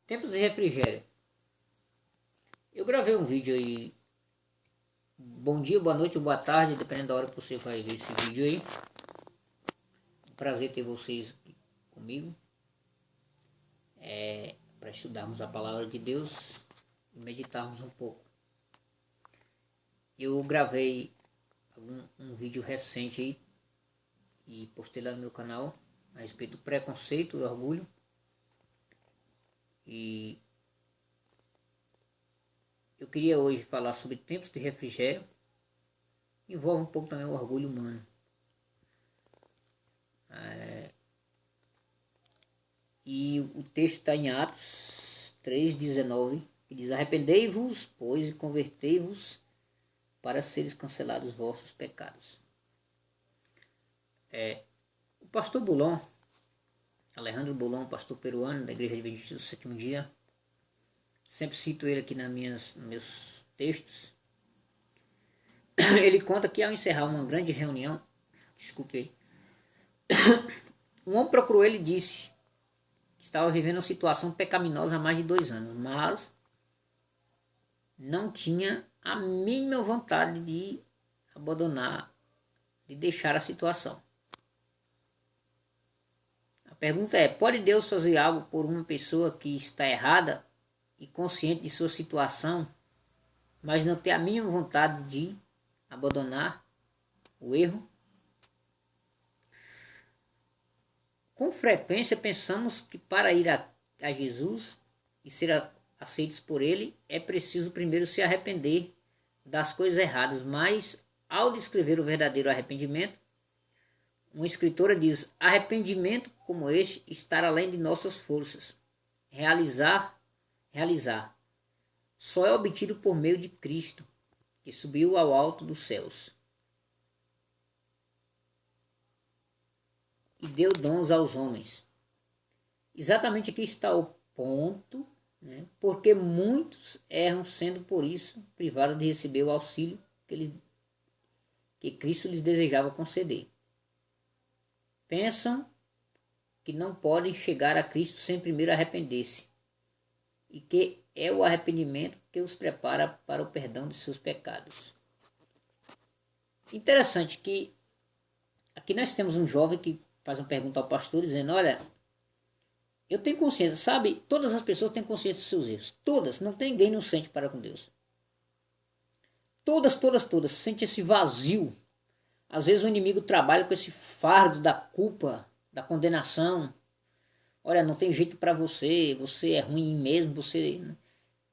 Tempos de refrigério. Eu gravei um vídeo aí. Bom dia, boa noite ou boa tarde, dependendo da hora que você vai ver esse vídeo aí. Prazer ter vocês aqui comigo. Para estudarmos a palavra de Deus e meditarmos um pouco. Eu gravei um vídeo recente aí e postei lá no meu canal a respeito do preconceito e orgulho. E eu queria hoje falar sobre tempos de refrigério. Envolve um pouco também o orgulho humano. E o texto está em Atos 3,19, que diz: arrependei-vos, pois, e convertei-vos para seres cancelados os vossos pecados. O pastor Bulon, Alejandro Bulon, pastor peruano da Igreja Adventista do Sétimo Dia, sempre cito ele aqui nos meus textos. Ele conta que ao encerrar uma grande reunião, um homem procurou ele e disse que estava vivendo uma situação pecaminosa há mais de 2 anos, mas não tinha a mínima vontade de abandonar, de deixar a situação. A pergunta é: pode Deus fazer algo por uma pessoa que está errada e consciente de sua situação, mas não ter a mínima vontade de abandonar o erro? Com frequência pensamos que para ir a Jesus e ser aceitos por ele é preciso primeiro se arrepender das coisas erradas, mas ao descrever o verdadeiro arrependimento, uma escritora diz: arrependimento como este está além de nossas forças. Realizar só é obtido por meio de Cristo, que subiu ao alto dos céus e deu dons aos homens. Exatamente aqui está o ponto, porque muitos erram, sendo por isso privados de receber o auxílio que Cristo lhes desejava conceder. Pensam que não podem chegar a Cristo sem primeiro arrepender-se, e que é o arrependimento que os prepara para o perdão de seus pecados. Interessante que aqui nós temos um jovem que faz uma pergunta ao pastor dizendo: olha, eu tenho consciência, sabe? Todas as pessoas têm consciência dos seus erros. Todas, não tem ninguém inocente para com Deus. Todas. Sente esse vazio. Às vezes o inimigo trabalha com esse fardo da culpa, da condenação. Olha, não tem jeito para você, você é ruim mesmo, você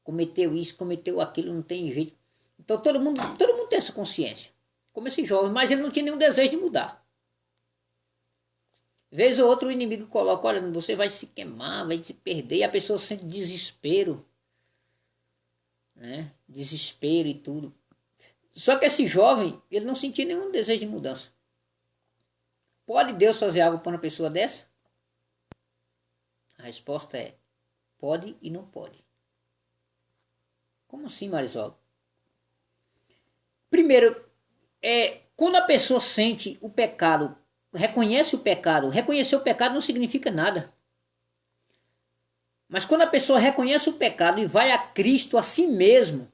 cometeu isso, cometeu aquilo, não tem jeito. Então todo mundo tem essa consciência, como esse jovem, mas ele não tinha nenhum desejo de mudar. Vez ou outra o inimigo coloca: olha, você vai se queimar, vai se perder, e a pessoa sente desespero, desespero e tudo. Só que esse jovem, ele não sentia nenhum desejo de mudança. Pode Deus fazer algo para uma pessoa dessa? A resposta é: pode e não pode. Como assim, Marisol? Primeiro, quando a pessoa sente o pecado, reconhecer o pecado não significa nada. Mas quando a pessoa reconhece o pecado e vai a Cristo a si mesmo,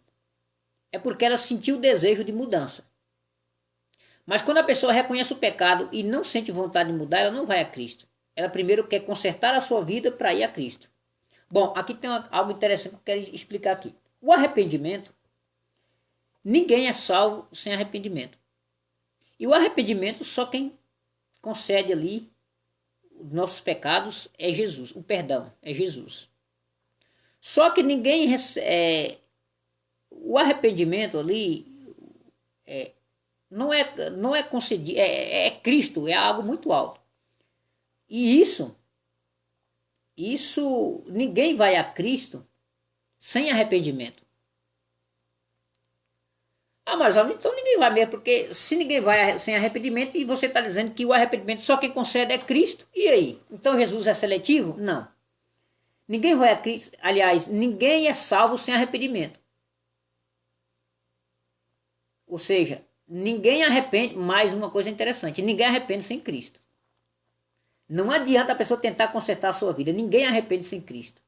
é porque ela sentiu o desejo de mudança. Mas quando a pessoa reconhece o pecado e não sente vontade de mudar, ela não vai a Cristo. Ela primeiro quer consertar a sua vida para ir a Cristo. Bom, aqui tem algo interessante que eu quero explicar aqui. O arrependimento, ninguém é salvo sem arrependimento. E o arrependimento, só quem concede ali os nossos pecados é Jesus. O perdão é Jesus. Só que ninguém o arrependimento ali não é concedido, é Cristo, é algo muito alto. E isso ninguém vai a Cristo sem arrependimento. Ah, mas então ninguém vai mesmo, porque se ninguém vai sem arrependimento, e você está dizendo que o arrependimento só quem concede é Cristo, e aí? Então Jesus é seletivo? Não. Ninguém vai a Cristo, aliás, ninguém é salvo sem arrependimento. Ou seja, ninguém arrepende, mais uma coisa interessante, ninguém arrepende sem Cristo. Não adianta a pessoa tentar consertar a sua vida, ninguém arrepende sem Cristo.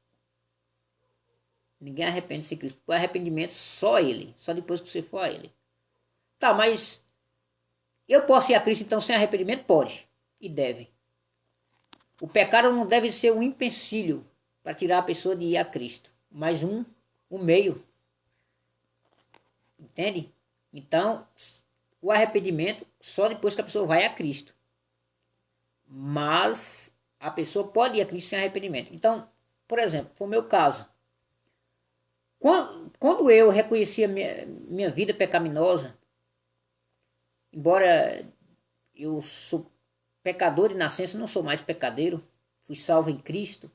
Ninguém arrepende sem Cristo. O arrependimento só Ele. Só depois que você for a Ele. Tá, mas eu posso ir a Cristo então sem arrependimento? Pode. E deve. O pecado não deve ser um empecilho para tirar a pessoa de ir a Cristo. Mas um meio. Entende? Então, o arrependimento só depois que a pessoa vai a Cristo. Mas a pessoa pode ir a Cristo sem arrependimento. Então, por exemplo, foi o meu caso. Quando eu reconheci a minha vida pecaminosa, embora eu sou pecador de nascença, não sou mais pecadeiro, fui salvo em Cristo,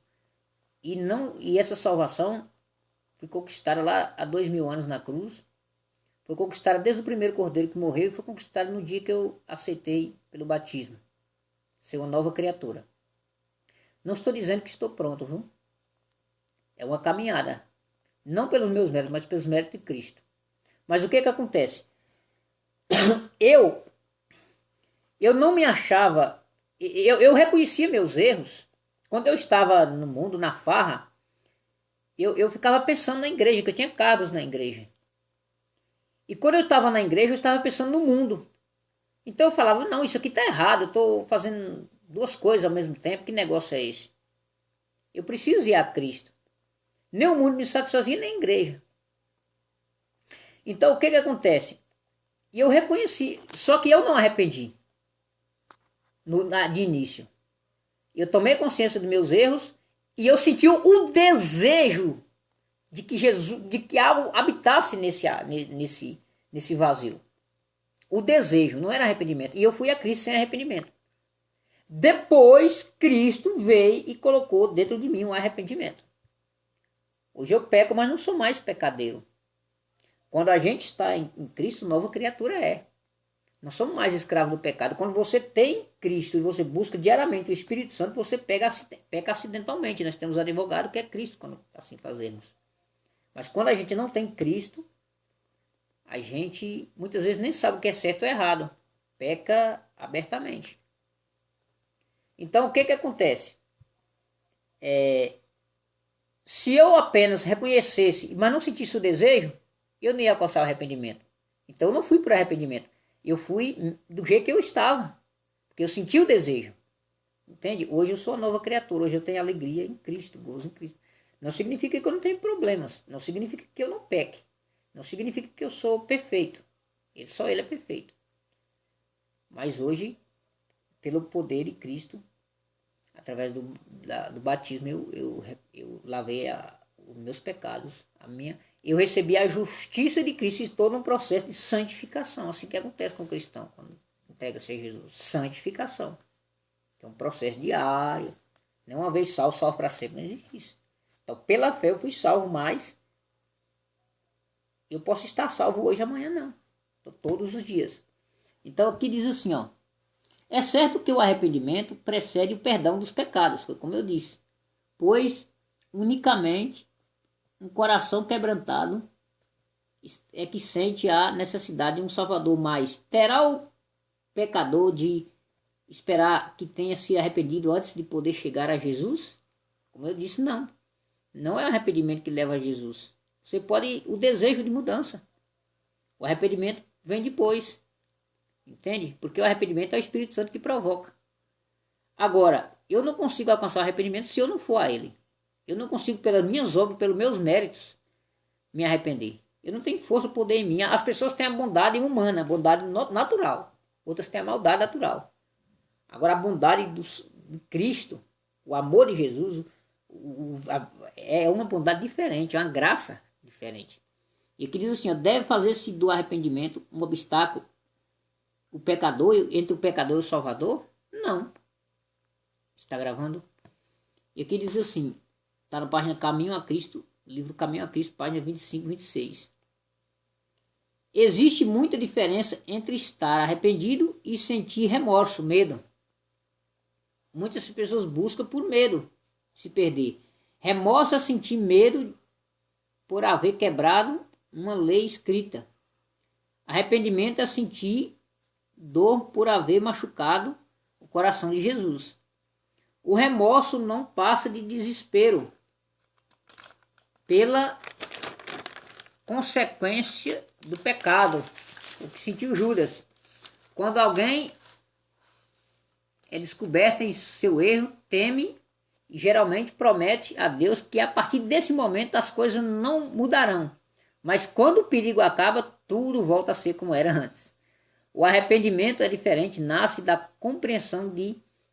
e essa salvação foi conquistada lá há 2000 anos na cruz, foi conquistada desde o primeiro cordeiro que morreu, e foi conquistada no dia que eu aceitei pelo batismo, ser uma nova criatura. Não estou dizendo que estou pronto, viu? É uma caminhada. Não pelos meus méritos, mas pelos méritos de Cristo. Mas o que acontece? Eu não me achava... Eu reconhecia meus erros. Quando eu estava no mundo, na farra, eu ficava pensando na igreja, que eu tinha cargos na igreja. E quando eu estava na igreja, eu estava pensando no mundo. Então eu falava, não, isso aqui está errado, eu estou fazendo duas coisas ao mesmo tempo, que negócio é esse? Eu preciso ir a Cristo. Nem o mundo me satisfazia, nem a igreja. Então o que acontece? E eu reconheci, só que eu não arrependi de início. Eu tomei consciência dos meus erros e eu senti o desejo de que Jesus, de que algo habitasse nesse vazio. O desejo, não era arrependimento. E eu fui a Cristo sem arrependimento. Depois, Cristo veio e colocou dentro de mim um arrependimento. Hoje eu peco, mas não sou mais pecadeiro. Quando a gente está em Cristo, nova criatura é. Não somos mais escravos do pecado. Quando você tem Cristo e você busca diariamente o Espírito Santo, você peca acidentalmente. Nós temos advogado que é Cristo, quando assim fazemos. Mas quando a gente não tem Cristo, a gente muitas vezes nem sabe o que é certo ou errado. Peca abertamente. Então o que acontece? Se eu apenas reconhecesse, mas não sentisse o desejo, eu não ia alcançar o arrependimento. Então eu não fui para o arrependimento. Eu fui do jeito que eu estava. Porque eu senti o desejo. Entende? Hoje eu sou uma nova criatura. Hoje eu tenho alegria em Cristo, gozo em Cristo. Não significa que eu não tenho problemas. Não significa que eu não peque. Não significa que eu sou perfeito. Só Ele é perfeito. Mas hoje, pelo poder de Cristo, através do batismo, eu lavei os meus pecados. Eu recebi a justiça de Cristo e estou num processo de santificação. Assim que acontece com o cristão quando entrega-se a Jesus. Santificação. É um processo diário. Não uma vez salvo para sempre. Não existe isso. Então, pela fé eu fui salvo, mas eu posso estar salvo hoje, amanhã não. Então, todos os dias. Então, aqui diz assim, ó. É certo que o arrependimento precede o perdão dos pecados, foi como eu disse. Pois, unicamente, um coração quebrantado é que sente a necessidade de um Salvador, mas terá o pecador de esperar que tenha se arrependido antes de poder chegar a Jesus? Como eu disse, não. Não é o arrependimento que leva a Jesus. Você pode... o desejo de mudança. O arrependimento vem depois. Entende? Porque o arrependimento é o Espírito Santo que provoca. Agora, eu não consigo alcançar o arrependimento se eu não for a Ele. Eu não consigo, pelas minhas obras, pelos meus méritos, me arrepender. Eu não tenho força, poder em mim. As pessoas têm a bondade humana, a bondade natural. Outras têm a maldade natural. Agora, a bondade de Cristo, o amor de Jesus, é uma bondade diferente, é uma graça diferente. E aqui diz assim, ó, deve fazer-se do arrependimento um obstáculo entre o pecador e o Salvador? Não. Está gravando? E aqui diz assim, está na página Caminho a Cristo, livro Caminho a Cristo, página 25 e 26. Existe muita diferença entre estar arrependido e sentir remorso, medo. Muitas pessoas buscam por medo se perder. Remorso é sentir medo por haver quebrado uma lei escrita. Arrependimento é sentir dor por haver machucado o coração de Jesus. O remorso não passa de desespero pela consequência do pecado, o que sentiu Judas. Quando alguém é descoberto em seu erro, teme e geralmente promete a Deus que a partir desse momento as coisas não mudarão. Mas quando o perigo acaba, tudo volta a ser como era antes. O arrependimento é diferente, nasce da compreensão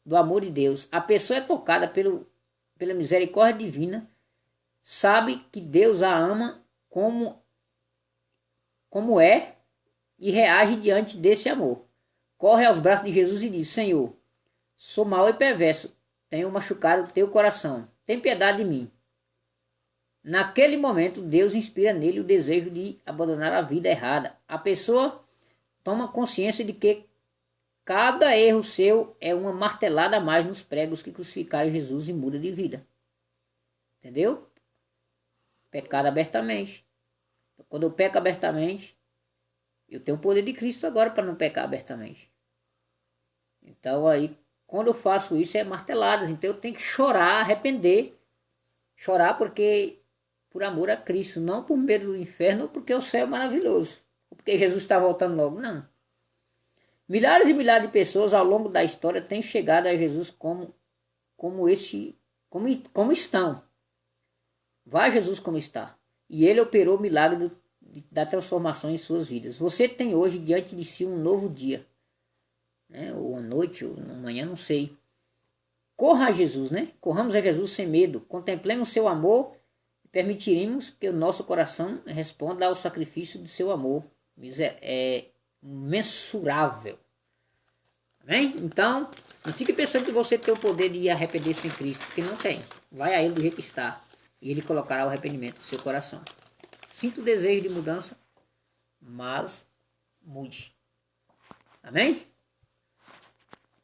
do amor de Deus. A pessoa é tocada pela misericórdia divina, sabe que Deus a ama como é e reage diante desse amor. Corre aos braços de Jesus e diz: Senhor, sou mau e perverso, tenho machucado o teu coração, tem piedade de mim. Naquele momento, Deus inspira nele o desejo de abandonar a vida errada. A pessoa toma consciência de que cada erro seu é uma martelada a mais nos pregos que crucificaram Jesus e muda de vida. Entendeu? Pecado abertamente. Quando eu peco abertamente, eu tenho o poder de Cristo agora para não pecar abertamente. Então aí, quando eu faço isso, é marteladas. Então eu tenho que chorar, arrepender. Chorar por amor a Cristo, não por medo do inferno ou porque o céu é maravilhoso. Ou porque Jesus está voltando logo, não. Milhares e milhares de pessoas ao longo da história têm chegado a Jesus como estão. Vá a Jesus como está. E ele operou o milagre da transformação em suas vidas. Você tem hoje diante de si um novo dia. Né? Ou à noite, ou amanhã, não sei. Corra a Jesus, né? Corramos a Jesus sem medo. Contemplemos seu amor e permitiremos que o nosso coração responda ao sacrifício do seu amor. É mensurável. Amém? Então, não fique pensando que você tem o poder de arrepender-se em Cristo, porque não tem. Vai a Ele do jeito que está. E Ele colocará o arrependimento no seu coração. Sinta o desejo de mudança, mas mude. Amém?